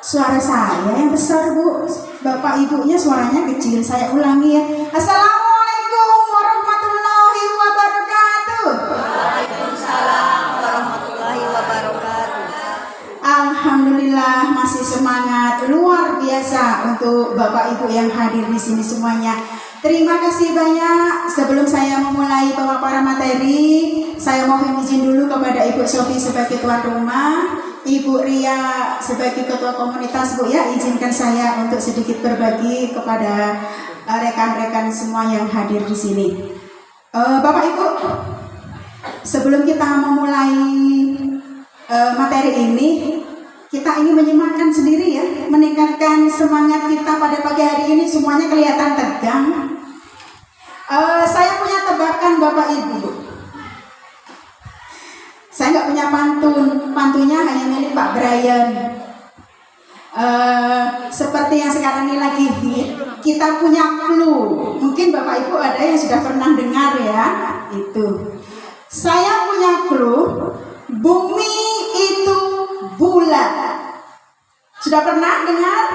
Suara saya yang besar, Bu. Bapak ibunya suaranya kecil. Saya ulangi ya. Assalamualaikum warahmatullahi wabarakatuh. Waalaikumsalam warahmatullahi wabarakatuh. Alhamdulillah masih semangat luar biasa untuk Bapak Ibu yang hadir di sini semuanya. Terima kasih banyak. Sebelum saya memulai pemaparan materi, saya mohon izin dulu kepada Ibu Sofi sebagai tuan rumah, Ibu Ria sebagai ketua komunitas, Bu ya, izinkan saya untuk sedikit berbagi kepada rekan-rekan semua yang hadir di sini. Bapak Ibu, sebelum kita memulai materi ini, kita ingin menyemangatkan sendiri ya, meningkatkan semangat kita pada pagi hari ini. Semuanya kelihatan tegang. Saya punya tebakan Bapak Ibu. Saya nggak punya pantun, pantunnya hanya milik Pak Brian. Seperti yang sekarang ini lagi hit, kita punya clue. Mungkin Bapak Ibu ada yang sudah pernah dengar ya, itu. Saya punya clue, bumi itu bulat. Sudah pernah dengar?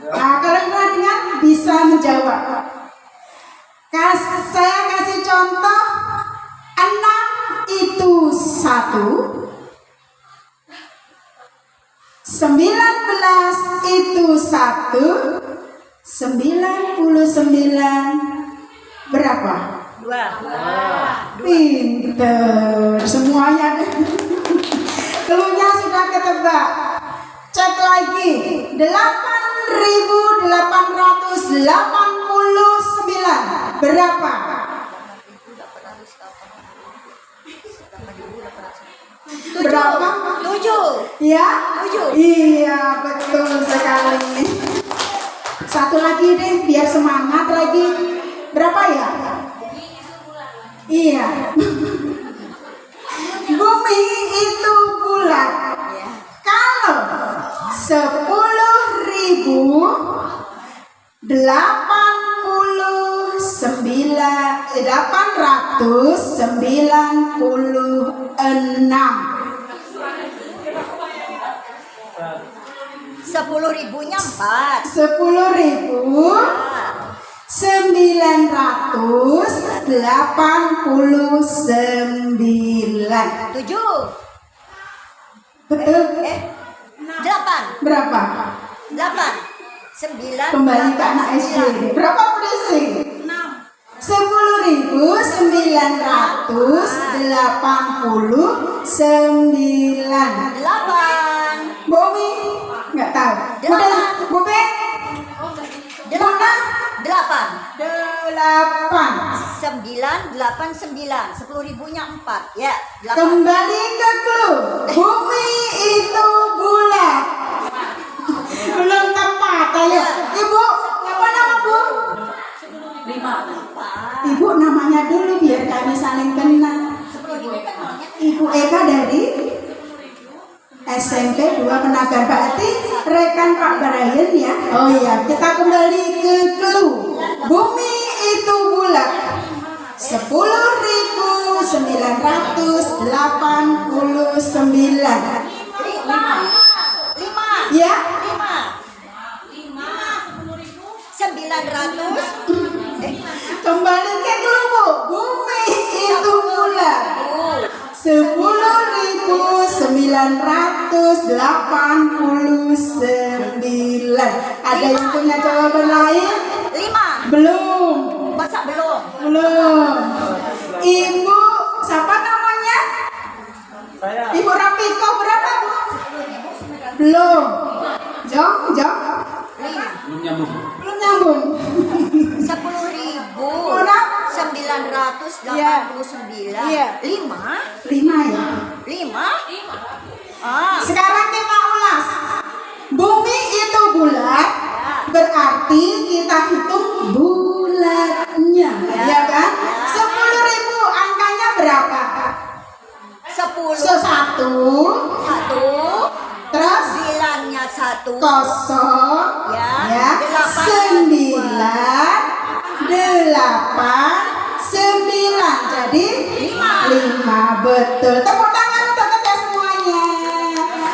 Nah, kalau pernah dengar bisa menjawab. Saya kasih contoh, 6 itu 1, 19 itu 1, 99 berapa? 2. Pinter semuanya. Keluarnya sudah ketebak. Cek lagi, 8.889 berapa? Berapa? 7. Ya? 7. Iya, betul sekali. Satu lagi deh, biar semangat lagi. Berapa ya? Iya. Bumi itu bulat. Kalau 10.000-nya 4. 10.989. 7. Betul? 8. Berapa? 8. 9. Kembali ke anak SD. Berapa prediksi? 6. 10.989. 8. Bumi? Nggak tahu. Udah, Bumi? 8. 8. 989. 10.000-nya 4. Ya, 8. Kembali ke clue. Bumi itu bulat. Belum tepat, ayo. Ibu, apa nama Bu? 5. Ibu namanya dulu biar kami saling kenal. Ibu Eka dari SMP 2 Penagan. Berarti rekan Pak Brian ya. Oh iya, kita kembali ke clue. Bumi itu bulat. 10.989. 5. Ya. 900. Kembali ke clue, Bu. Bumi itu bulat. 10.989. Ada yang punya jawaban lain? 5. Belum. Masa belum? Belum. Ibu, siapa namanya? Ibu Rapiko, berapa Bu? Belum. Jom. Belum nyambung. Belum nyambung. 10.989. Iya. 5. 5 ya. 5. Sekarang kita ulas. Bumi itu bulat, berarti kita hitung bulatnya, ya kan? 10.000 angkanya berapa? 10. 1, terus 9-nya 1. kosong, ya. 9, 8, 9. Jadi 5. Betul. Tepuk tangan untuk kita semuanya.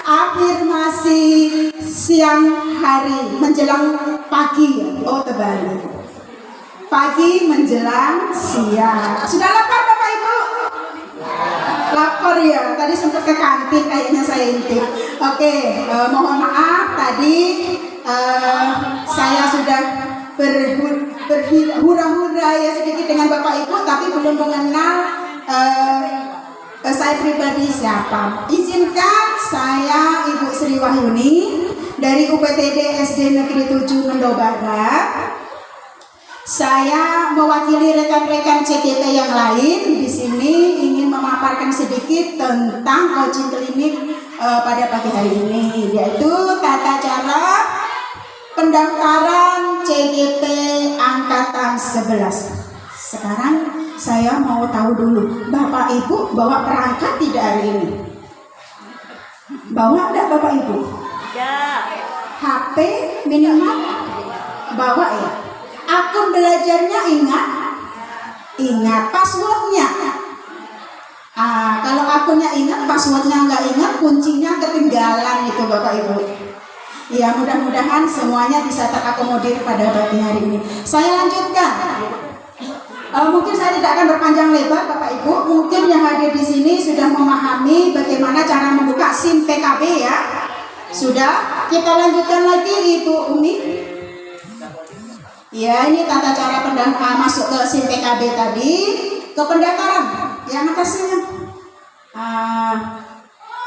Afirmasi siang hari menjelang pagi. Oh, terbalik. Pagi menjelang siang. Sudah lapar Bapak Ibu? Lapar ya. Tadi sempat ke kantin kayaknya saya intip. Oke, mohon maaf tadi saya sudah berhura-hura ya sedikit dengan Bapak Ibu, tapi belum mengenal saya pribadi siapa. Izinkan saya Ibu Sri Wahyuni dari UPTD SD Negeri 7 Mendo Barat. Saya mewakili rekan-rekan CGP yang lain di sini ingin memaparkan sedikit tentang coaching klinik pada pagi hari ini, yaitu tata cara pendaftaran CGP angkatan 11. Sekarang saya mau tahu dulu, Bapak Ibu bawa perangkat tidak hari ini? Bawa enggak Bapak Ibu? Ya. HP minimal bawa ya? Akun belajarnya ingat? Ingat. Passwordnya? Kalau akunnya ingat, passwordnya nggak ingat, kuncinya ketinggalan itu Bapak Ibu. Ya, mudah-mudahan semuanya bisa terakomodir pada pagi hari ini. Saya lanjutkan. Mungkin saya tidak akan berpanjang lebar Bapak Ibu. Mungkin yang hadir di sini sudah memahami bagaimana cara membuka SIM PKB ya. Sudah? Kita lanjutkan lagi Ibu Umi. Ya, ini tata cara pendaftaran masuk ke SIM PKB tadi. Ke pendaftaran yang atasnya.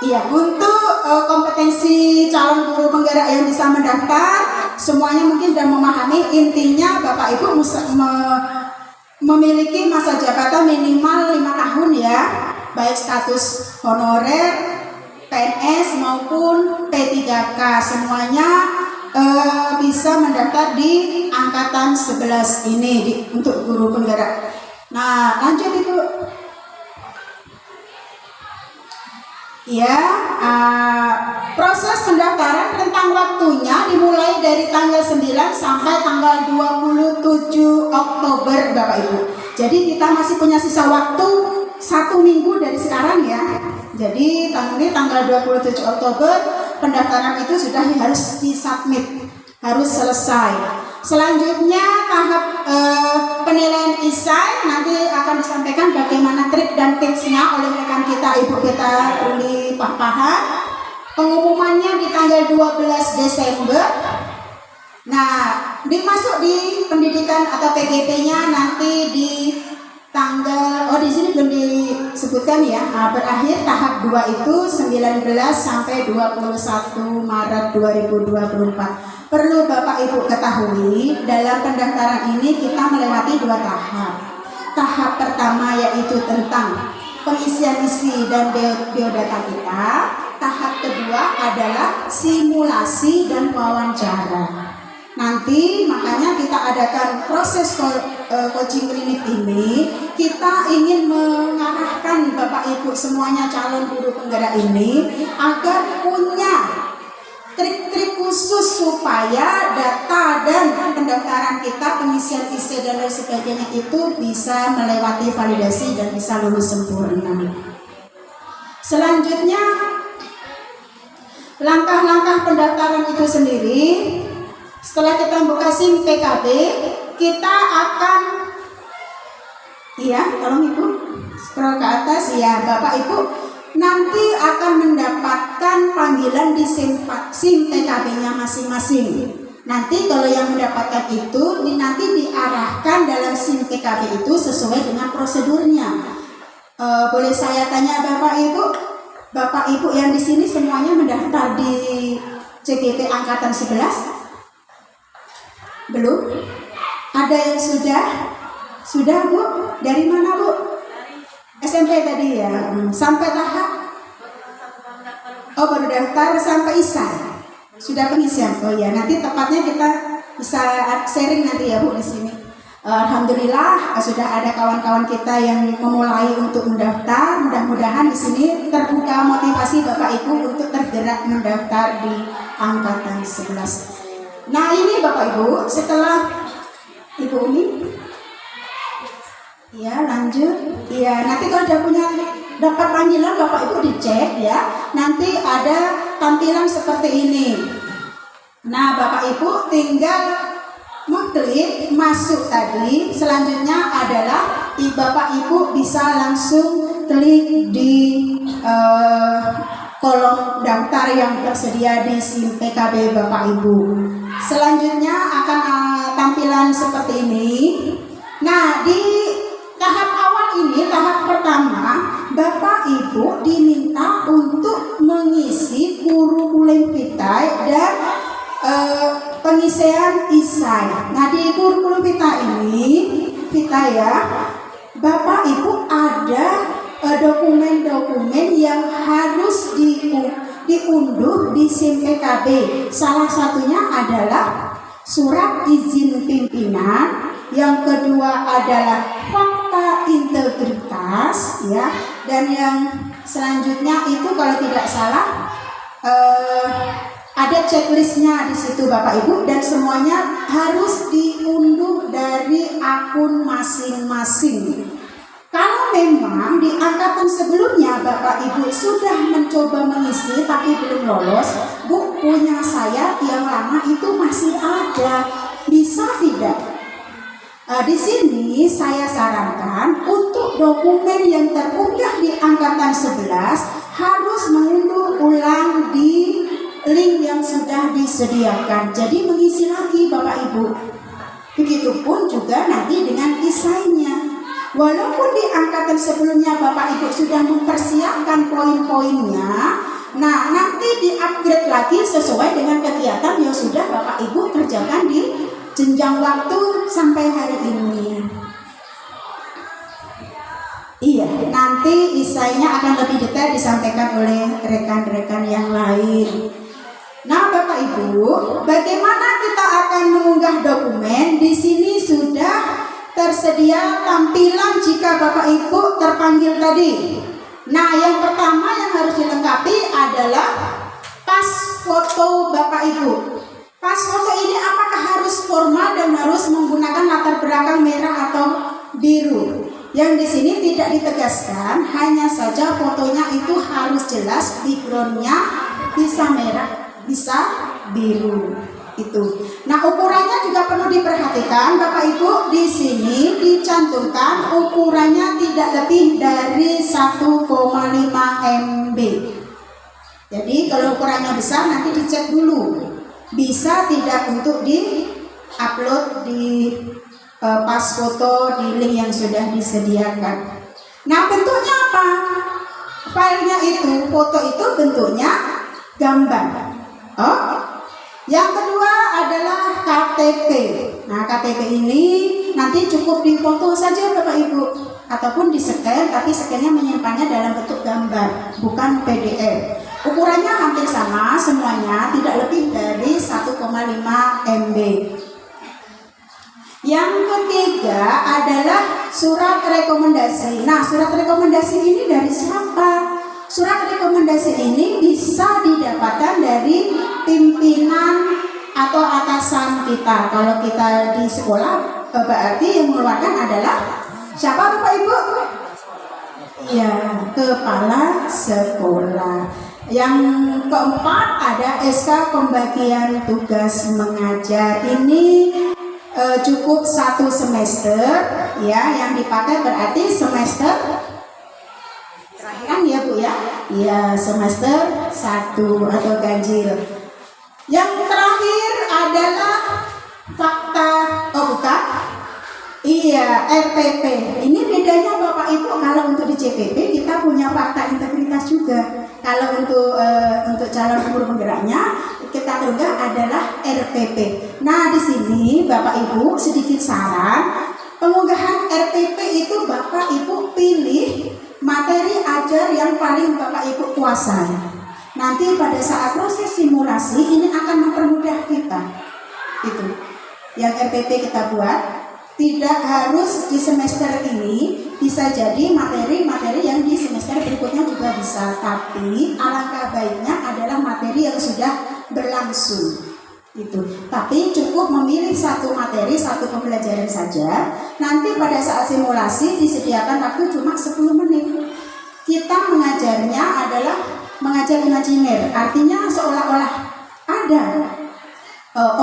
Iya, untuk kompetensi calon guru penggerak yang bisa mendaftar, semuanya mungkin sudah memahami. Intinya Bapak Ibu memiliki masa jabatan minimal 5 tahun ya, baik status honorer, PNS maupun P3K, semuanya bisa mendaftar di angkatan 11 ini untuk guru penggerak. Nah, lanjut Ibu. Ya, proses pendaftaran rentang waktunya dimulai dari tanggal 9 sampai tanggal 27 Oktober Bapak Ibu. Jadi kita masih punya sisa waktu 1 minggu dari sekarang ya. Jadi tanggal 27 Oktober pendaftaran itu sudah harus disubmit, harus selesai. Selanjutnya tahap penilaian isai nanti akan disampaikan bagaimana trik dan tipsnya oleh rekan kita Ibu Beta Uli Pahpahan. Pengumumannya di tanggal 12 Desember. Nah, dimasuk di pendidikan atau PGP-nya nanti di tanggal, di sini belum disebutkan ya. Berakhir tahap 2 itu 19 sampai 21 Maret 2024. Perlu Bapak Ibu ketahui, dalam pendaftaran ini kita melewati 2 tahap. Tahap pertama yaitu tentang pengisian isi dan biodata kita. Tahap kedua adalah simulasi dan wawancara. Nanti makanya kita adakan proses coaching klinik ini. Kita ingin mengarahkan Bapak Ibu semuanya calon guru penggerak ini agar punya trik-trik khusus supaya data dan pendaftaran kita, pengisian isi dan lain sebagainya itu bisa melewati validasi dan bisa lulus sempurna. Selanjutnya, langkah-langkah pendaftaran itu sendiri. Setelah kita buka SIM PKB, kita akan, tolong Ibu scroll ke atas ya Bapak Ibu. Nanti akan mendapatkan panggilan di SIM PKB-nya masing-masing. Nanti kalau yang mendapatkan itu nanti diarahkan dalam SIM PKB itu sesuai dengan prosedurnya. Boleh saya tanya Bapak Ibu yang di sini semuanya mendaftar di CGP angkatan 11? Belum? Ada yang sudah? Sudah Bu? Dari mana Bu? SMP tadi ya, sampai tahap baru daftar sampai isai, sudah pengisian. Oh ya, nanti tepatnya kita bisa sharing nanti ya Bu di sini. Alhamdulillah sudah ada kawan-kawan kita yang memulai untuk mendaftar. Mudah-mudahan di sini terbuka motivasi Bapak Ibu untuk tergerak mendaftar di angkatan 11. Nah ini Bapak Ibu, setelah Ibu Umi. Ya, lanjut. Ya, nanti kalau udah dapat panggilan Bapak Ibu dicek ya. Nanti ada tampilan seperti ini. Nah, Bapak Ibu tinggal mengklik masuk tadi. Selanjutnya adalah Bapak Ibu bisa langsung klik di kolom daftar yang tersedia di SIM PKB Bapak Ibu. Selanjutnya akan tampilan seperti ini. Nah, di tahap awal ini, tahap pertama, Bapak Ibu diminta untuk mengisi kurikulum vitae dan pengisian isai. Nah, di kurikulum vitae ya, Bapak Ibu ada dokumen-dokumen yang harus diunduh di SIM PKB. Salah satunya adalah surat izin pimpinan, yang kedua adalah fakta integritas ya, dan yang selanjutnya itu kalau tidak salah ada checklistnya di situ Bapak Ibu, dan semuanya harus diunduh dari akun masing-masing. Kalau memang di angkatan sebelumnya Bapak Ibu sudah mencoba mengisi tapi belum lolos, bukunya saya yang lama itu masih ada, bisa tidak? Di sini saya sarankan untuk dokumen yang terunggah di angkatan 11 harus mengunduh ulang di link yang sudah disediakan. Jadi mengisi lagi Bapak Ibu. Begitupun juga nanti dengan isainya. Walaupun di angkatan sebelumnya Bapak Ibu sudah mempersiapkan poin-poinnya, nah nanti di-upgrade lagi sesuai dengan kegiatan yang sudah Bapak Ibu kerjakan di jenjang waktu sampai hari ini. Iya, nanti isainya akan lebih detail disampaikan oleh rekan-rekan yang lain. Nah, Bapak Ibu, bagaimana kita akan mengunggah dokumen? Di sini sudah tersedia tampilan jika Bapak Ibu terpanggil tadi. Nah, yang pertama yang harus dilengkapi adalah pas foto Bapak Ibu. Pas foto ini apakah harus formal dan harus menggunakan latar belakang merah atau biru? Yang di sini tidak ditegaskan, hanya saja fotonya itu harus jelas, backgroundnya bisa merah, bisa biru. Itu. Nah, ukurannya juga perlu diperhatikan Bapak Ibu. Di sini dicantumkan ukurannya tidak lebih dari 1,5 MB. Jadi kalau ukurannya besar nanti dicek dulu. Bisa tidak untuk di-upload di pas foto di link yang sudah disediakan. Nah, bentuknya apa? Filenya itu, foto itu bentuknya gambar. Oh, yang kedua adalah KTP. Nah, KTP ini nanti cukup difoto saja Bapak Ibu, ataupun di-scan, tapi scan-nya menyimpannya dalam bentuk gambar, bukan PDF. Ukurannya hampir sama semuanya, tidak lebih dari 1,5 MB. Yang ketiga adalah surat rekomendasi. Nah, surat rekomendasi ini dari siapa? Surat rekomendasi ini bisa didapatkan dari pimpinan atau atasan kita. Kalau kita di sekolah, berarti yang mengeluarkan adalah siapa Bapak Ibu? Ya, kepala sekolah. Yang keempat ada SK pembagian tugas mengajar. Ini cukup 1 semester ya, yang dipakai berarti semester terakhir ya Bu ya. Iya, semester 1 atau ganjil. Yang terakhir adalah fakta, iya, RPP. Ini bedanya Bapak Ibu, kalau untuk di CPP kita punya fakta integritas juga. Kalau untuk calon guru penggeraknya kita unggah adalah RPP. Nah, di sini Bapak Ibu sedikit saran, pengunggahan RPP itu Bapak Ibu pilih materi ajar yang paling Bapak Ibu kuasai. Nanti pada saat proses simulasi ini akan mempermudah kita. Itu yang RPP kita buat. Tidak harus di semester ini, bisa jadi materi-materi yang di semester berikutnya juga bisa. Tapi alangkah baiknya adalah materi yang sudah berlangsung. Itu. Tapi cukup memilih satu materi, satu pembelajaran saja. Nanti pada saat simulasi disediakan waktu cuma 10 menit. Kita mengajarnya adalah mengajar imajiner, artinya seolah-olah ada.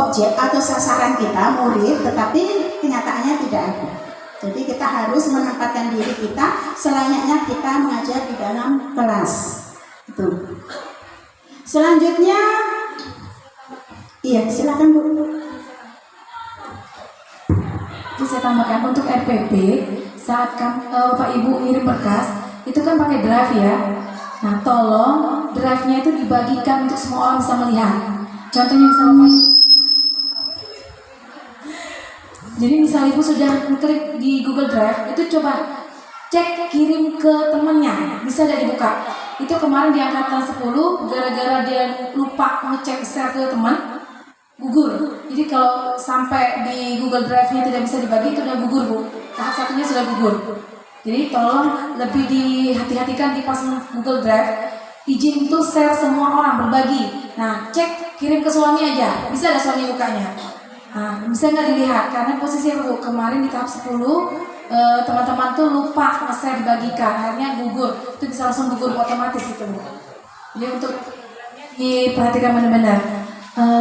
objek atau sasaran kita murid, tetapi kenyataannya tidak ada. Jadi kita harus menempatkan diri kita selayaknya kita mengajar di dalam kelas. Itu. Selanjutnya, iya silakan Bu. Jadi saya tambahkan untuk RPP saat Bapak Ibu ngirim berkas itu kan pakai drive ya. Nah tolong drive-nya itu dibagikan untuk semua orang bisa melihat. Contohnya misal Bapak Ibu, jadi misal Ibu sudah klik di Google Drive itu coba cek kirim ke temannya, bisa tidak dibuka. Itu kemarin di angkatan 10 gara-gara dia lupa ngecek share ke teman, gugur. Jadi kalau sampai di Google Drive-nya tidak bisa dibagi itu udah gugur Bu. Tahap satunya sudah gugur. Jadi tolong lebih dihati-hatikan di pas Google Drive. Izin tuh share semua orang berbagi. Nah cek kirim ke suami aja. Bisa ada suami bukanya. Nah, bisa nggak dilihat karena posisi Bu kemarin di tahap 10 teman-teman tuh lupa nge-share dibagikan, akhirnya gugur. Itu bisa langsung gugur otomatis itu Bu. Jadi untuk diperhatikan benar-benar.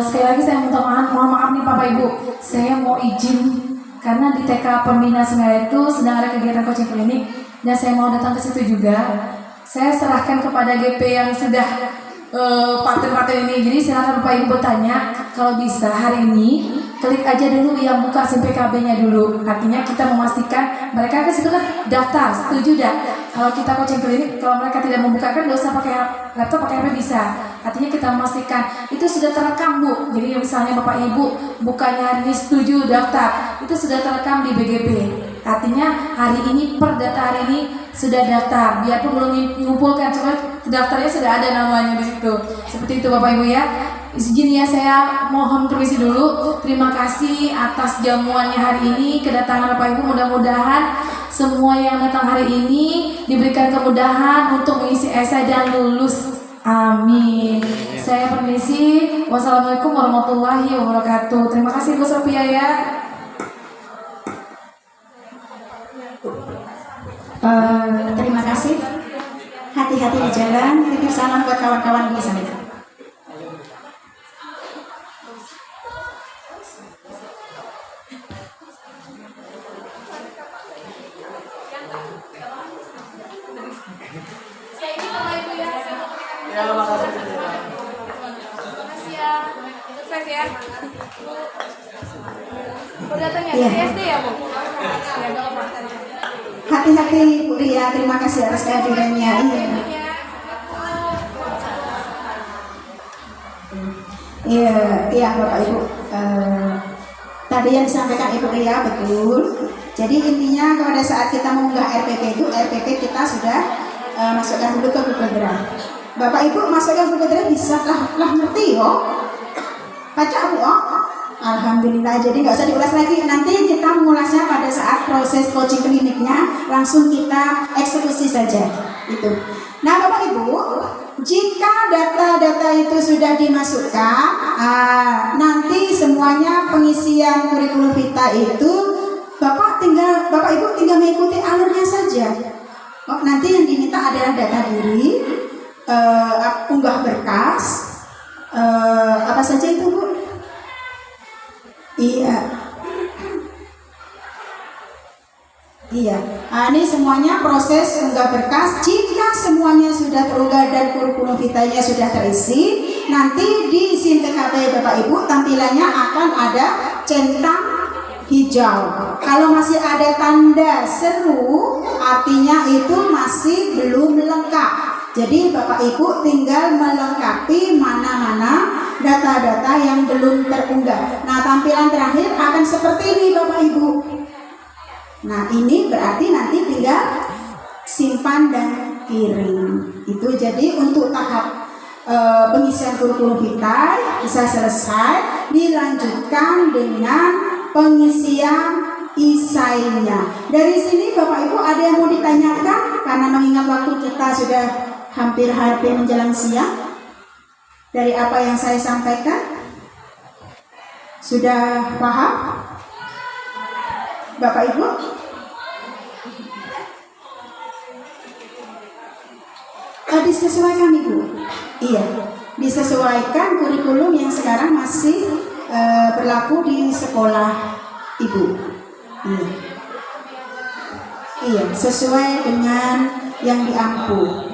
Sekali lagi saya mohon maaf nih Bapak Ibu, saya mau izin karena di TK Pembina Sungai itu sedang ada kegiatan coaching klinik dan saya mau datang ke situ juga. Saya serahkan kepada GP yang sudah paten-paten ini. Jadi silakan Bapak Ibu bertanya, kalau bisa hari ini klik aja dulu yang buka SIM PKB-nya dulu. Artinya kita memastikan mereka ke situ kan daftar, setuju dah. Kalau kita coaching klinik, kalau mereka tidak membukakan, nggak usah pakai laptop, pakai HP bisa. Artinya kita memastikan itu sudah terekam Bu. Jadi misalnya Bapak Ibu bukannya hari ini setuju daftar, itu sudah terekam di BGP. Artinya hari ini per data hari ini sudah daftar. Biarpun belum mengumpulkan, cuma daftarnya sudah ada namanya di situ. Seperti itu Bapak Ibu ya. Izin ya saya mohon permisi dulu. Terima kasih atas jamuannya hari ini, kedatangan Bapak Ibu. Mudah-mudahan semua yang datang hari ini diberikan kemudahan untuk mengisi esai dan lulus. Amin. Saya permisi. Wassalamualaikum warahmatullahi wabarakatuh. Terima kasih Bu Sophia ya. Terima kasih. Hati-hati di jalan. Titip salam buat kawan-kawan di sana. Ya, makasih. Makasih ya. Sukses ya. Datangnya Iya. dari SD ya Bu? Hati-hati Bu Ria, terima kasih atas kehadirannya. Iya Bapak Ibu. Tadi yang disampaikan Ibu Ria betul. Jadi intinya pada saat kita mengunggah RPP itu, RPP kita sudah masukkan dulu ke Google Drive. Bapak Ibu masukkan Google Drive bisa lah ngerti yo. Baca Bu. Alhamdulillah, jadi nggak usah diulas lagi. Nanti kita mengulasnya pada saat proses coaching kliniknya, langsung kita eksekusi saja. Itu. Nah Bapak Ibu, jika data-data itu sudah dimasukkan, nanti semuanya pengisian kurikulum vita itu Bapak Ibu tinggal mengikuti alurnya saja. Nanti yang diminta adalah data diri, unggah berkas, apa saja itu Bu? Iya. Ini semuanya proses unggah berkas. Jika semuanya sudah terunggah dan kurikulum vitanya sudah terisi, nanti di SIM PKB Bapak Ibu tampilannya akan ada centang hijau. Kalau masih ada tanda seru, artinya itu masih belum lengkap. Jadi Bapak Ibu tinggal melengkapi mana-mana data-data yang belum terunggah. Nah tampilan terakhir akan seperti ini Bapak Ibu. Nah ini berarti nanti tinggal simpan dan kirim. Itu jadi untuk tahap pengisian kurikulum vitae bisa selesai, dilanjutkan dengan pengisian isainya. Dari sini Bapak Ibu ada yang mau ditanyakan? Karena mengingat waktu kita sudah hampir menjelang siang. Dari apa yang saya sampaikan, sudah paham Bapak Ibu? Disesuaikan Ibu. Iya, disesuaikan kurikulum yang sekarang masih berlaku di sekolah ibu. Iya. Iya, sesuai dengan yang diampu.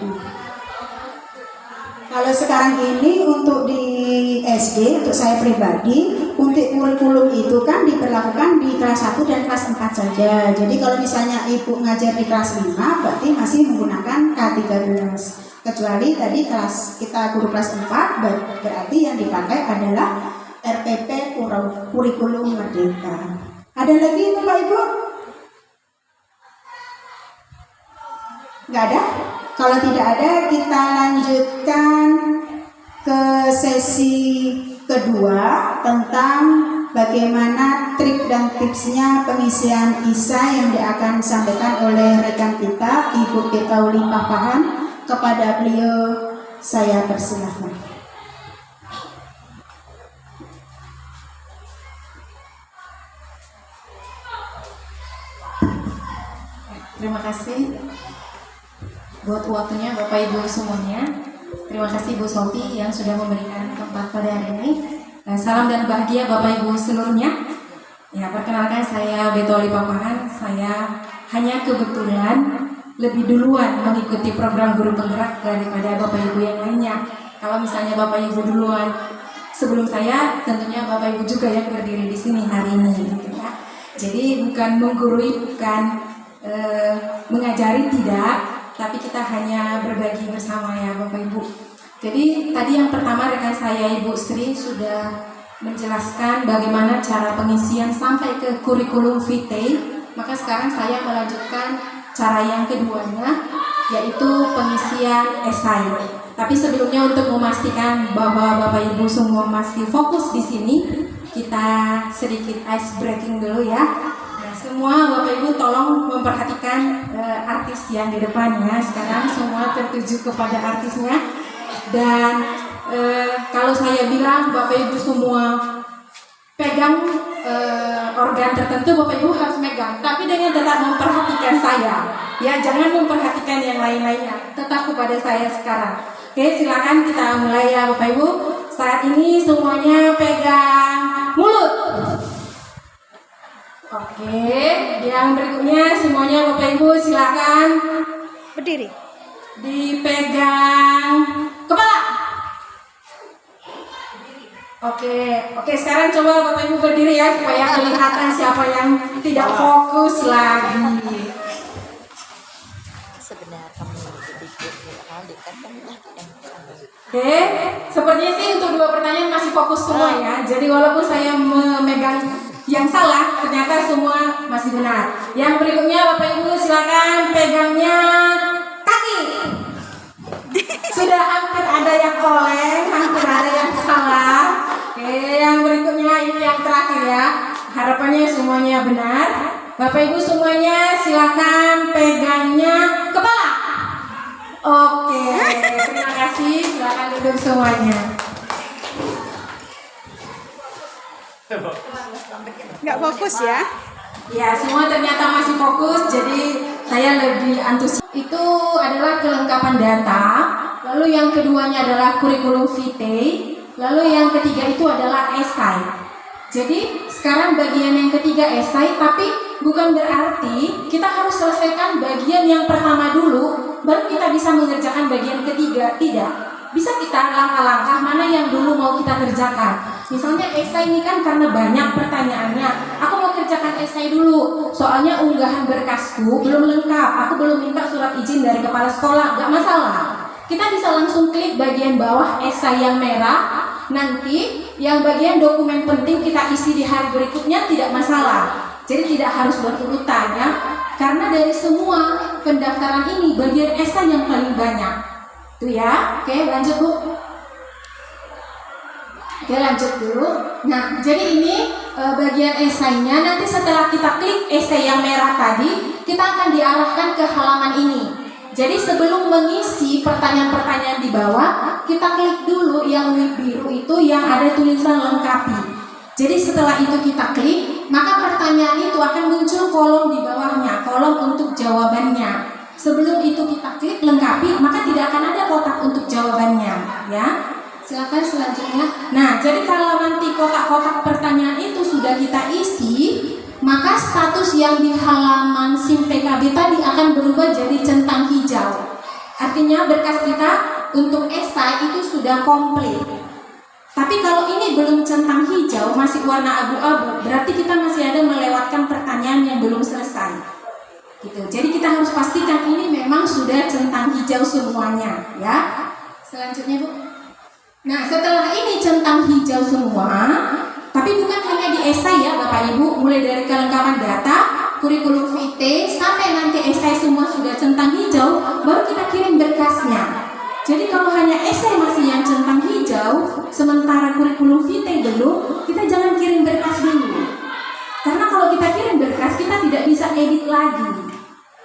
Kalau sekarang ini untuk di SD, untuk saya pribadi, untuk kurikulum itu kan diberlakukan di kelas 1 dan kelas 4 saja. Jadi kalau misalnya ibu ngajar di kelas 5, berarti masih menggunakan K13. Kecuali tadi kelas kita guru kelas 4, berarti yang dipakai adalah RPP Kurikulum Merdeka. Ada lagi Bapak Ibu? Nggak ada? Kalau tidak ada, kita lanjutkan ke sesi kedua tentang bagaimana trik dan tipsnya pengisian ISA yang akan disampaikan oleh rekan kita, Ibu Petauli Papahan. Kepada beliau, saya persilahkan. Terima kasih buat waktunya Bapak Ibu semuanya. Terima kasih Bu Sofi yang sudah memberikan tempat pada hari ini. Salam dan bahagia Bapak Ibu seluruhnya. Ya, perkenalkan saya Betoli Papahan. Saya hanya kebetulan lebih duluan mengikuti program guru penggerak daripada Bapak Ibu yang lainnya. Kalau misalnya Bapak Ibu duluan sebelum saya, tentunya Bapak Ibu juga yang berdiri di sini hari ini, gitu ya. Jadi bukan menggurui, bukan mengajari, tidak. Tapi kita hanya berbagi bersama ya Bapak Ibu. Jadi tadi yang pertama rekan saya Ibu Sri sudah menjelaskan bagaimana cara pengisian sampai ke kurikulum vitae. Maka sekarang saya melanjutkan cara yang keduanya, yaitu pengisian esai. Tapi sebelumnya untuk memastikan bahwa Bapak Ibu semua masih fokus di sini, kita sedikit ice breaking dulu ya. Semua Bapak Ibu tolong memperhatikan artis yang di depannya. Sekarang semua tertuju kepada artisnya. Dan kalau saya bilang Bapak Ibu semua pegang organ tertentu, Bapak Ibu harus megang. Tapi dengan tetap memperhatikan saya. Ya, jangan memperhatikan yang lain-lainnya. Tetap kepada saya sekarang. Oke, silakan kita mulai ya Bapak Ibu. Saat ini semuanya pegang mulut. Oke, yang berikutnya semuanya Bapak Ibu silakan Berdiri. dipegang kepala. Oke, sekarang coba Bapak Ibu berdiri ya supaya kelihatan siapa yang tidak fokus lagi. Sebenarnya kamu sedikit Oke, sepertinya sih untuk dua pertanyaan masih fokus semua ya. Jadi walaupun saya memegang yang salah, ternyata semua masih benar. Yang berikutnya Bapak Ibu silakan pegangnya kaki. Sudah hampir ada yang oleng, hampir ada yang salah. Oke, yang berikutnya ini yang terakhir ya. Harapannya semuanya benar. Bapak Ibu semuanya silakan pegangnya kepala. Oke, terima kasih. Silakan duduk semuanya. Nggak fokus ya? Ya, semua ternyata masih fokus, jadi saya lebih antusias. Itu adalah kelengkapan data. Lalu yang keduanya adalah kurikulum vitae. Lalu yang ketiga itu adalah esai. Jadi sekarang bagian yang ketiga esai, tapi bukan berarti kita harus selesaikan bagian yang pertama dulu, baru kita bisa mengerjakan bagian ketiga. Tidak. Bisa kita langkah-langkah mana yang dulu mau kita kerjakan. Misalnya esai ini kan karena banyak pertanyaannya, aku mau kerjakan esai dulu. Soalnya unggahan berkasku belum lengkap, aku belum minta surat izin dari kepala sekolah, gak masalah. Kita bisa langsung klik bagian bawah esai yang merah. Nanti yang bagian dokumen penting kita isi di hari berikutnya, tidak masalah. Jadi tidak harus berurutan ya. Karena dari semua pendaftaran ini bagian esai yang paling banyak. Tuh ya. Oke, lanjut Bu. Oke, lanjut dulu. Nah, jadi ini bagian esainya. Nanti setelah kita klik esai yang merah tadi, kita akan diarahkan ke halaman ini. Jadi sebelum mengisi pertanyaan-pertanyaan di bawah, kita klik dulu yang biru itu yang ada tulisan lengkapi. Jadi setelah itu kita klik, maka pertanyaan itu akan muncul kolom di bawahnya, kolom untuk jawabannya. Sebelum itu kita klik lengkapi, maka tidak akan ada kotak untuk jawabannya, ya. Silakan selanjutnya. Nah, jadi kalau nanti kotak-kotak kita isi, maka status yang di halaman SIM PKB tadi akan berubah jadi centang hijau. Artinya berkas kita untuk esai itu sudah komplit. Tapi kalau ini belum centang hijau, masih warna abu-abu, berarti kita masih ada melewatkan pertanyaan yang belum selesai. Gitu. Jadi kita harus pastikan ini memang sudah centang hijau semuanya, ya. Selanjutnya, Bu. Nah, setelah ini centang hijau semua, tapi bukan hanya di esai ya Bapak Ibu, mulai dari kelengkapan data, kurikulum vitae, sampai nanti esai semua sudah centang hijau, baru kita kirim berkasnya. Jadi kalau hanya esai masih yang centang hijau, sementara kurikulum vitae belum, kita jangan kirim berkas dulu. Karena kalau kita kirim berkas, kita tidak bisa edit lagi.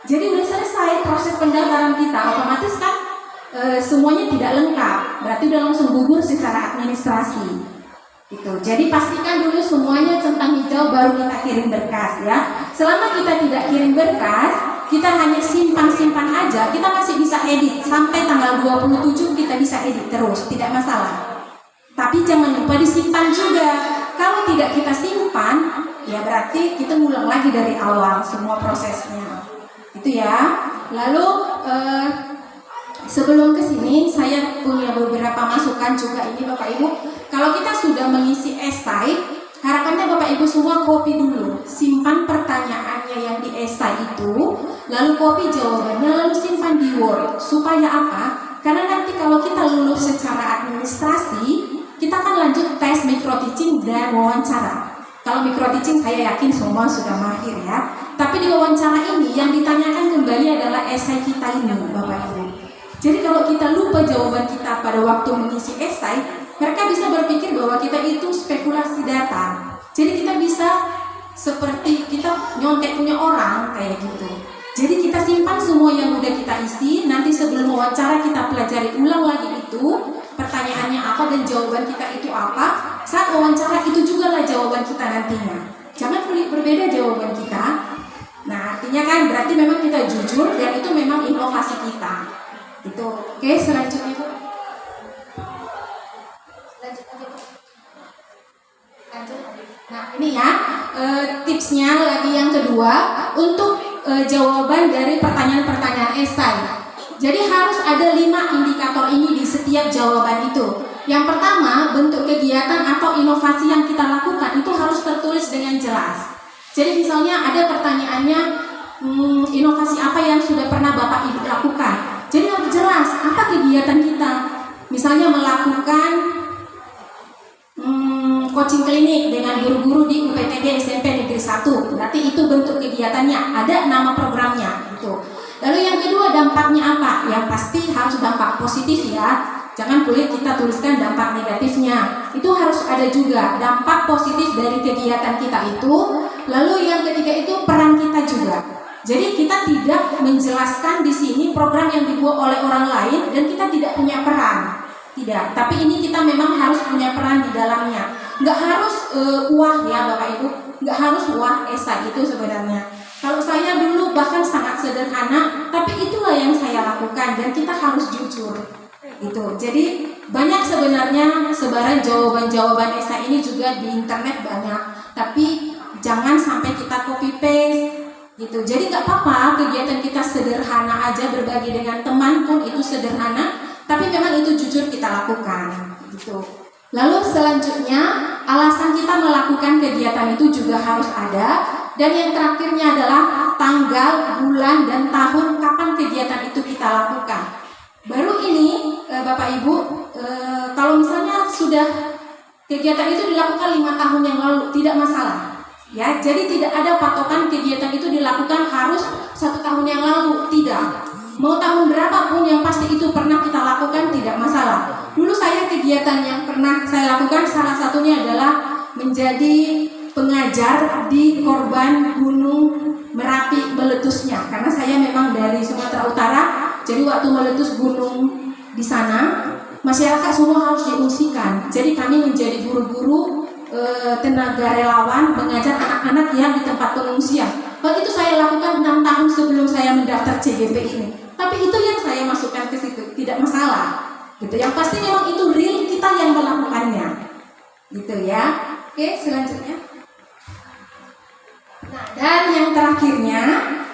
Jadi udah selesai proses pendaftaran kita, otomatis kan semuanya tidak lengkap, berarti udah langsung gugur secara administrasi. Gitu. Jadi pastikan dulu semuanya centang hijau baru kita kirim berkas ya. Selama kita tidak kirim berkas, kita hanya simpan-simpan aja, kita masih bisa edit sampai tanggal 27 kita bisa edit terus, tidak masalah. Tapi jangan lupa disimpan juga. Kalau tidak kita simpan, ya berarti kita ngulang lagi dari awal semua prosesnya. Itu ya. Lalu sebelum kesini saya punya beberapa masukan juga ini Bapak Ibu. Kalau kita sudah mengisi esai, harapannya Bapak Ibu semua copy dulu, simpan pertanyaannya yang di esai itu, lalu copy jawabannya, lalu simpan di Word. Supaya apa? Karena nanti kalau kita lulus secara administrasi, kita akan lanjut tes micro teaching dan wawancara. Kalau micro teaching saya yakin semua sudah mahir ya. Tapi di wawancara ini yang ditanyakan kembali adalah esai kita ini Bapak Ibu. Jadi kalau kita lupa jawaban kita pada waktu mengisi esai, mereka bisa berpikir bahwa kita itu spekulasi data. Jadi kita bisa seperti kita nyontek punya orang kayak gitu. Jadi kita simpan semua yang udah kita isi. Nanti sebelum wawancara kita pelajari ulang lagi itu pertanyaannya apa dan jawaban kita itu apa. Saat wawancara itu juga lah jawaban kita nantinya. Jangan berbeda jawaban kita. Nah artinya kan berarti memang kita jujur dan itu memang inovasi kita. Itu. Oke, selanjutnya Bu. Nah ini ya tipsnya lagi yang kedua untuk jawaban dari pertanyaan-pertanyaan esai. Jadi harus ada 5 indikator ini di setiap jawaban itu. Yang pertama, bentuk kegiatan atau inovasi yang kita lakukan itu harus tertulis dengan jelas. Jadi misalnya ada pertanyaannya, inovasi apa yang sudah pernah Bapak Ibu lakukan. Jadi harus jelas apa kegiatan kita. Misalnya melakukan coaching klinik dengan guru-guru di UPTD SMP Negeri 1. Berarti itu bentuk kegiatannya, ada nama programnya gitu. Lalu yang kedua, dampaknya apa? Yang pasti harus dampak positif ya. Jangan boleh kita tuliskan dampak negatifnya. Itu harus ada juga dampak positif dari kegiatan kita itu. Lalu yang ketiga itu peran kita juga. Jadi kita tidak menjelaskan di sini program yang dibuat oleh orang lain dan kita tidak punya peran. Tidak, tapi ini kita memang harus punya peran di dalamnya. Nggak harus wah ya Bapak Ibu, nggak harus wah esai itu sebenarnya. Kalau saya dulu bahkan sangat sederhana, tapi itulah yang saya lakukan dan kita harus jujur. Gitu. Jadi banyak sebenarnya sebaran jawaban-jawaban esai ini juga di internet banyak, tapi jangan sampai kita copy paste. Gitu. Jadi nggak apa-apa kegiatan kita sederhana aja, berbagi dengan teman pun itu sederhana, tapi memang itu jujur kita lakukan. Gitu. Lalu selanjutnya alasan kita melakukan kegiatan itu juga harus ada. Dan yang terakhirnya adalah tanggal, bulan, dan tahun kapan kegiatan itu kita lakukan. Baru ini Bapak Ibu, kalau misalnya sudah kegiatan itu dilakukan 5 tahun yang lalu, tidak masalah. Ya, jadi tidak ada patokan kegiatan itu dilakukan harus 1 tahun yang lalu, tidak. Mau tahun berapapun yang pasti itu pernah kita lakukan, tidak masalah. Dulu saya kegiatan yang pernah saya lakukan salah satunya adalah menjadi pengajar di korban gunung Merapi meletusnya. Karena saya memang dari Sumatera Utara, jadi waktu meletus gunung di sana, masyarakat semua harus diungsikan. Jadi kami menjadi guru-guru tenaga relawan mengajar anak-anak yang di tempat pengungsian. Hal itu saya lakukan 6 tahun sebelum saya mendaftar CGP ini. Tapi itu yang saya masukkan ke situ, tidak masalah. Gitu. Yang pasti memang itu real kita yang melakukannya. Gitu ya. Oke, selanjutnya. Dan yang terakhirnya,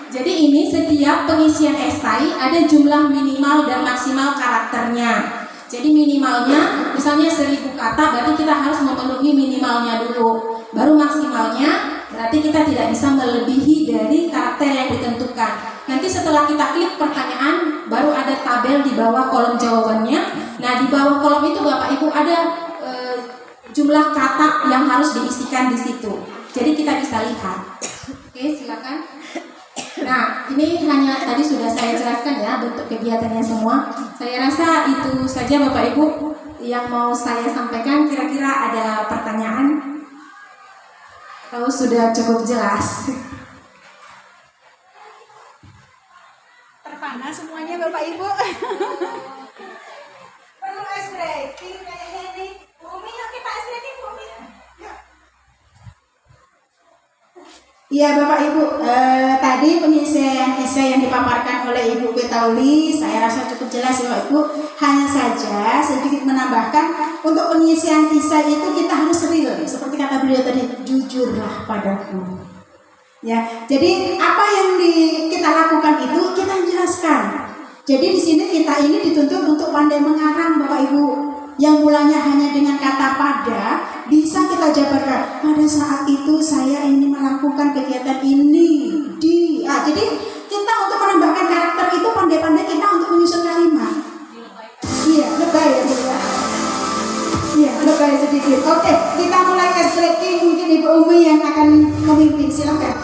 jadi ini setiap pengisian esai ada jumlah minimal dan maksimal karakternya. Jadi minimalnya misalnya 1000 kata, berarti kita harus memenuhi minimalnya dulu. Baru maksimalnya berarti kita tidak bisa melebihi dari karakter yang ditentukan. Nanti setelah kita klik pertanyaan, baru ada tabel di bawah kolom jawabannya. Nah, di bawah kolom itu Bapak Ibu ada jumlah kata yang harus diisikan di situ. Jadi kita bisa lihat. Oke, silakan. Nah, ini hanya tadi sudah saya jelaskan ya bentuk kegiatannya semua. Saya rasa itu saja Bapak Ibu yang mau saya sampaikan. Kira-kira ada pertanyaan? Kalau sudah cukup jelas. Terpana semuanya Bapak Ibu. Perlu ice breaking kayaknya nih. Umi, yuk kita ice breaking Umi. Iya Bapak Ibu, tadi pengisian esai yang dipaparkan oleh Ibu Betauli saya rasa cukup jelas ya Bapak Ibu. Hanya saja sedikit menambahkan, untuk pengisian esai itu kita harus real, seperti kata beliau tadi, jujurlah padaku. Ya, jadi apa yang kita lakukan itu kita jelaskan. Jadi di sini kita ini dituntut untuk pandai mengarang Bapak Ibu. Yang mulanya hanya dengan kata pada, bisa kita jabarkan. Pada saat itu saya ingin melakukan kegiatan ini jadi kita untuk menambahkan karakter itu pandai-pandai kita untuk menyusun kalimat. Iya, lebay ya Bu ya. Iya, lebay sedikit. Oke, kita mulai ice breaking. Mungkin Ibu Umi yang akan memimpin. Silakan.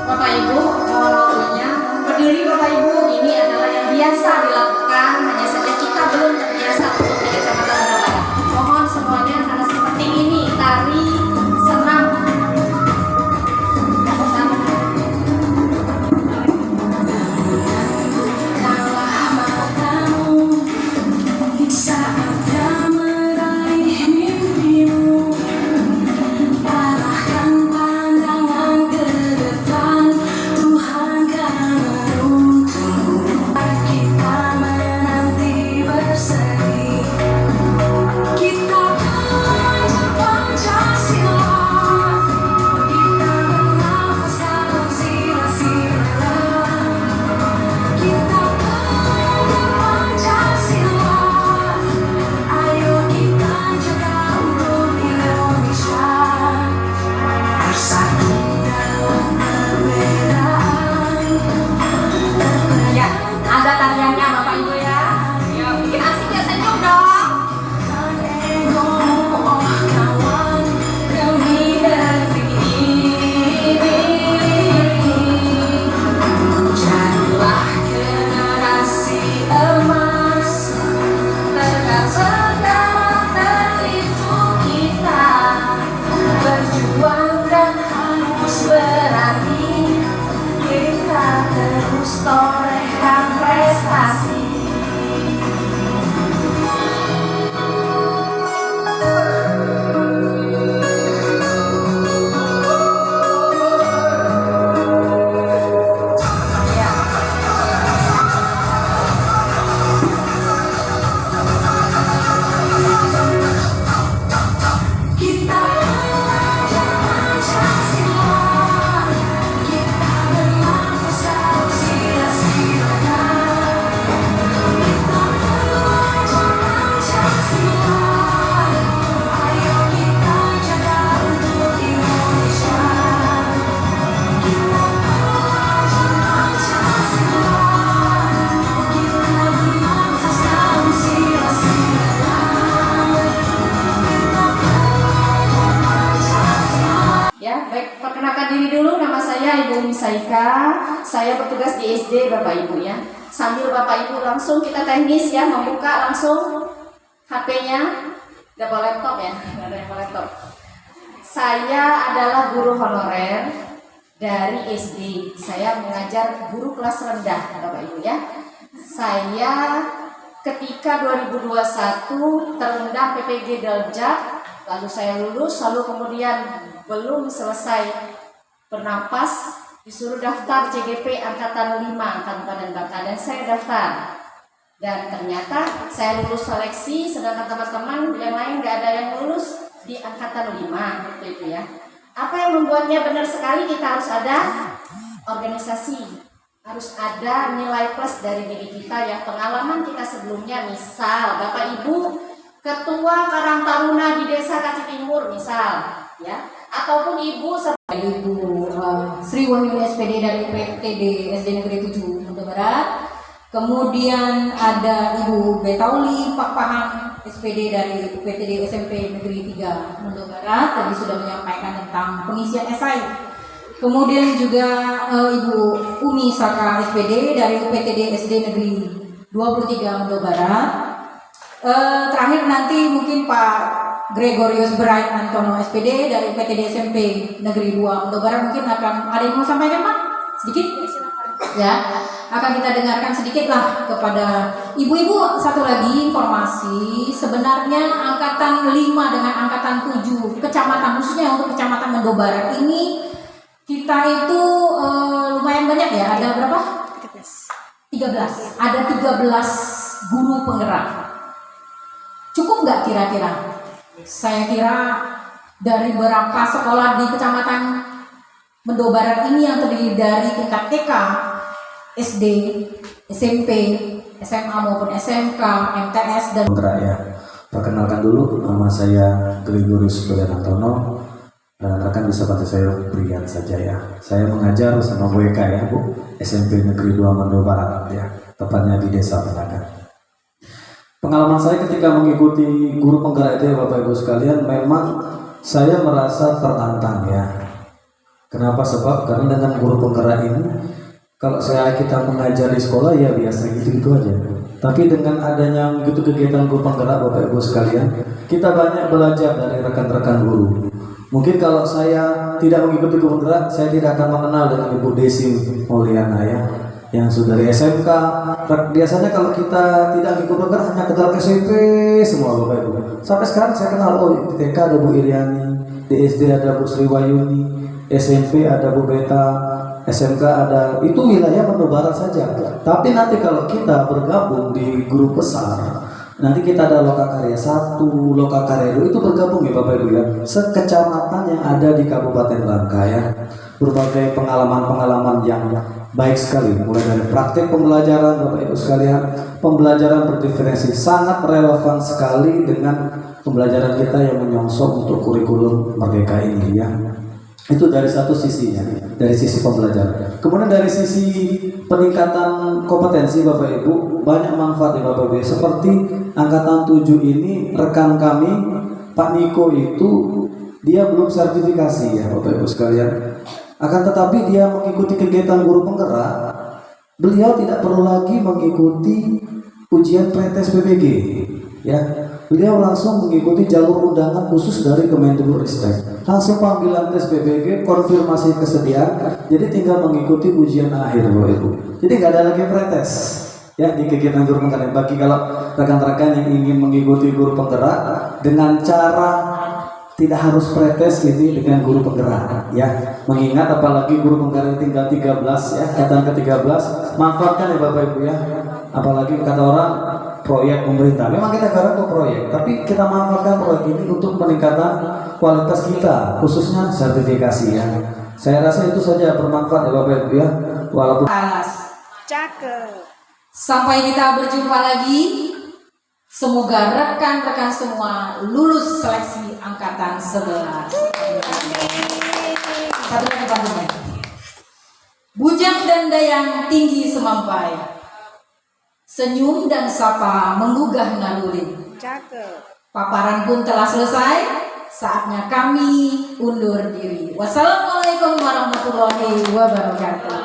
Bapak Ibu, mohon waktunya. Berdiri Bapak Ibu, ini adalah yang biasa dilakukan, hanya saja kita belum terbiasa untuk di Kecamatan Barat. Mohon semuanya karena seperti ini tari senam. Bukalah matamu saatnya meraih mimpimu. Arahkan pandangan ke depan, Tuhan kan menuntunmu. Kita menanti berseri, kita belajar Pancasila, kita bernafas dalam sila-sila. Kita belajar Pancasila, ayo kita jaga untuk Indonesia. Bersatu dalam perbedaan. Ya, ada tariannya Bapak Ibu ya. Ya, bikin asik ya, senyum dong. Egomu, oh kawan, demi negeri ini. Jadilah generasi emas, tegak sekarang itu kita. Berjuang dan harus berani, kita terus torehkan prestasi. Kita belajar Pancasila, kita bernafas dalam sila-sila. Kita belajar Pancasila, ayo kita jaga untuk Indonesia. Kita belajar Pancasila, kita bernafas dalam sila-sila. Ya, baik, perkenalkan diri dulu. Nama saya Ibu Umi Saika. Saya bertugas di SD Bapak Ibu ya. Sambil Bapak Ibu langsung kita teknis ya, membuka langsung HP-nya. Gak bawa laptop ya, gak ada yang bawa laptop. Saya adalah guru honorer dari SD. Saya mengajar guru kelas rendah Bapak Ibu ya. Saya ketika 2021 terendam PPG Daljak, lalu saya lulus, lalu kemudian belum selesai bernapas, disuruh daftar CGP Angkatan 5, Angkatan dan Bangka, dan saya daftar. Dan ternyata saya lulus seleksi, sedangkan teman-teman yang lain gak ada yang lulus di Angkatan 5 waktu itu ya. Apa yang membuatnya benar sekali? Kita harus ada organisasi, harus ada nilai plus dari diri kita yang pengalaman kita sebelumnya. Misal Bapak Ibu Ketua Karang Taruna di Desa Kaci Timur misal, ya, ataupun Ibu Sri Wahyuni SPD dari UPTD SD Negeri 7 Mundo Barat. Kemudian ada Ibu Betauli Pak Pahang SPD dari UPTD SMP Negeri 3 Mundo Barat, tadi sudah menyampaikan tentang pengisian esai. Kemudian juga Ibu Umi Saka SPD dari UPTD SD Negeri 23 Mundo Barat. Terakhir nanti mungkin Pak Gregorius Bright Antono SPD dari UPTD SMP Negeri 2 Mundo Barat mungkin akan ada yang mau sampaikan Pak? Sedikit? Ya, akan kita dengarkan sedikit lah kepada ibu-ibu. Satu lagi informasi, sebenarnya angkatan 5 dengan angkatan 7 kecamatan, khususnya untuk kecamatan Mendo Barat ini kita itu lumayan banyak ya. Ada berapa? 13. Ada 13 guru penggerak. Cukup nggak kira-kira? Saya kira dari beberapa sekolah di kecamatan Mendo Barat ini yang terdiri dari tingkat TK, SD, SMP, SMA maupun SMK, MTS dan penggerak ya. Perkenalkan dulu, nama saya Gregorius Antono dan rekan bisa panggil saya Brian saja ya. Saya mengajar bersama Bu Eka ya Bu, SMP Negeri 2 Mendo Barat ya, tepatnya di Desa Penaga. Pengalaman saya ketika mengikuti guru penggerak itu ya Bapak Ibu sekalian, memang saya merasa tertantang ya. Kenapa? Sebab karena dengan guru penggerak ini, kalau kita mengajar di sekolah ya biasa gitu-gitu aja. Tapi dengan adanya gitu kegiatan guru penggerak Bapak Ibu sekalian, kita banyak belajar dari rekan-rekan guru. Mungkin kalau saya tidak mengikuti guru penggerak, saya tidak akan mengenal dengan Ibu Desi Mauliana ya, yang sudah dari SMK. Biasanya kalau kita tidak mengikuti guru penggerak hanya kenal SMP semua Bapak Ibu. Sampai sekarang saya kenal, oh di TK ada Bu Iriani, di SD ada Bu Sri Wahyuni, SMP ada Bu Beta, SMK ada, itu wilayah Mendo Barat saja. Tapi nanti kalau kita bergabung di grup besar, nanti kita ada Lokakarya 1, Lokakarya 2, itu bergabung ya Bapak Ibu ya, sekecamatan yang ada di Kabupaten Bangka ya. Berbagai pengalaman-pengalaman yang baik sekali, mulai dari praktik pembelajaran Bapak Ibu sekalian, pembelajaran berdiferensi sangat relevan sekali dengan pembelajaran kita yang menyongsong untuk kurikulum Merdeka ini ya. Itu dari satu sisi ya, dari sisi pembelajaran. Kemudian dari sisi peningkatan kompetensi Bapak Ibu, banyak manfaat ya Bapak Ibu. Seperti angkatan 7 ini, rekan kami Pak Niko itu dia belum sertifikasi ya Bapak Ibu sekalian. Akan tetapi dia mengikuti kegiatan guru penggerak, beliau tidak perlu lagi mengikuti ujian pretes PBG ya. Beliau langsung mengikuti jalur undangan khusus dari Kemendikbudristek. Langsung panggilan tes PBG, konfirmasi kesediaan, jadi tinggal mengikuti ujian akhir Bapak Ibu. Jadi nggak ada lagi pretes ya di kegiatan guru penggerak. Bagi kalau rekan-rekan yang ingin mengikuti guru penggerak dengan cara tidak harus pretes gitu dengan guru penggerak ya. Mengingat apalagi guru penggerak tinggal 13 ya, angkatan ke-13, manfaatkan ya Bapak Ibu ya. Apalagi kata orang proyek pemerintah, memang kita garap ke proyek, tapi kita manfaatkan proyek ini untuk peningkatan kualitas kita, khususnya sertifikasi ya. Saya rasa itu saja bermanfaat ya Bapak Ibu ya. Walaupun Cakep. sampai kita berjumpa lagi. Semoga rekan-rekan semua lulus seleksi angkatan 11. Satu lagi panggungnya. Bujang dan dayang tinggi semampai, senyum dan sapa menggugah naluri. Cakep. Paparan pun telah selesai, saatnya kami undur diri. Wassalamualaikum warahmatullahi wabarakatuh.